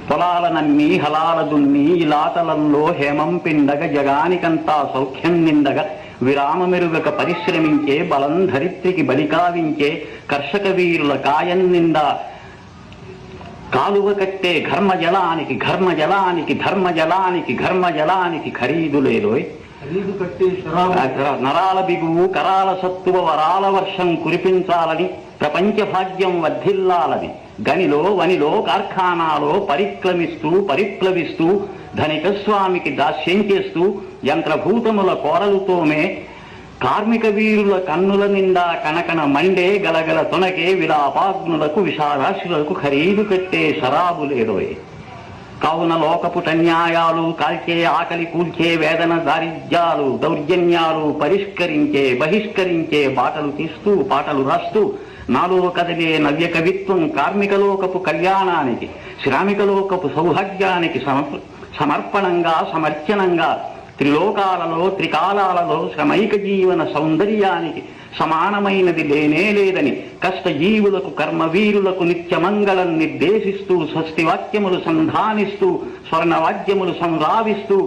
పొలాలనన్నీ హలాల దున్ని ఇలాతలంలో హేమం పిండగ జగానికంతా సౌఖ్యం నిండగ విరామమెరుగక పరిశ్రమించే బలం ధరిత్రికి బలికావించే కర్షక వీరుల కాయం నిండా కాలువ కట్టే ఘర్మజలానికి ఘర్మజలానికి ధర్మజలానికి ఘర్మజలానికి ఖరీదు లేదోయ్. నరాల బిగువు కరాల సత్తువ వరాల వర్షం కురిపించాలని ప్రపంచ భాగ్యం వర్ధిల్లాలని గనిలో వనిలో కార్ఖానాలో పరిప్లవిస్తూ ధనిక స్వామికి దాస్యం చేస్తూ యంత్రభూతముల కోరలుతోమే కార్మిక వీరుల కన్నుల నిండా కనకన మండే గలగల తొనకే విలాపాగ్నులకు విషారాశులకు ఖరీదు పెట్టే శరాబు లేదోయ్. కావున లోకపుటన్యాయాలు కాల్చే ఆకలి కూల్చే వేదన దారిద్ర్యాలు దౌర్జన్యాలు బహిష్కరించే బాటలు తీస్తూ పాటలు రాస్తూ నాలో కదిలే నవ్య కవిత్వం కార్మికలోకపు కళ్యాణానికి శ్రామికలోకపు సౌభాగ్యానికి సమర్పణంగా సమర్చనంగా త్రిలోకాలలో త్రికాలాలలో శ్రమైక జీవన సౌందర్యానికి సమానమైనది లేనే లేదని కష్టజీవులకు కర్మవీరులకు నిత్యమంగళం నిర్దేశిస్తూ స్వస్తివాక్యములు సంధానిస్తూ స్వర్ణవాద్యములు సంరావిస్తూ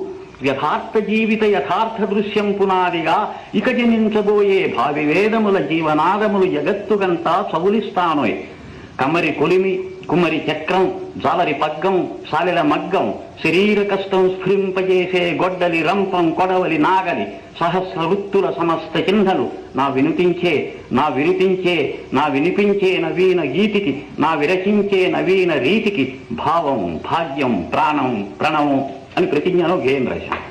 యథార్థ జీవిత యథార్థ దృశ్యం పునాదిగా ఇక జనించబోయే భావి వేదముల జీవనాదములు జగత్తుగంతా సవులిస్తానోయ్. కమరి కొలిమి కుమ్మరి చక్రం జాలరి పగ్గం సాలెల మగ్గం శరీర కష్టం స్ఫురింపజేసే గొడ్డలి రంపం కొడవలి నాగలి సహస్ర వృత్తుల సమస్త చిహ్నలు నా వినిపించే నవీన గీతికి నా విరచించే నవీన రీతికి భావం భాగ్యం ప్రాణం ప్రణవం అని ప్రతిజ్ఞలో గేయం రాశాను.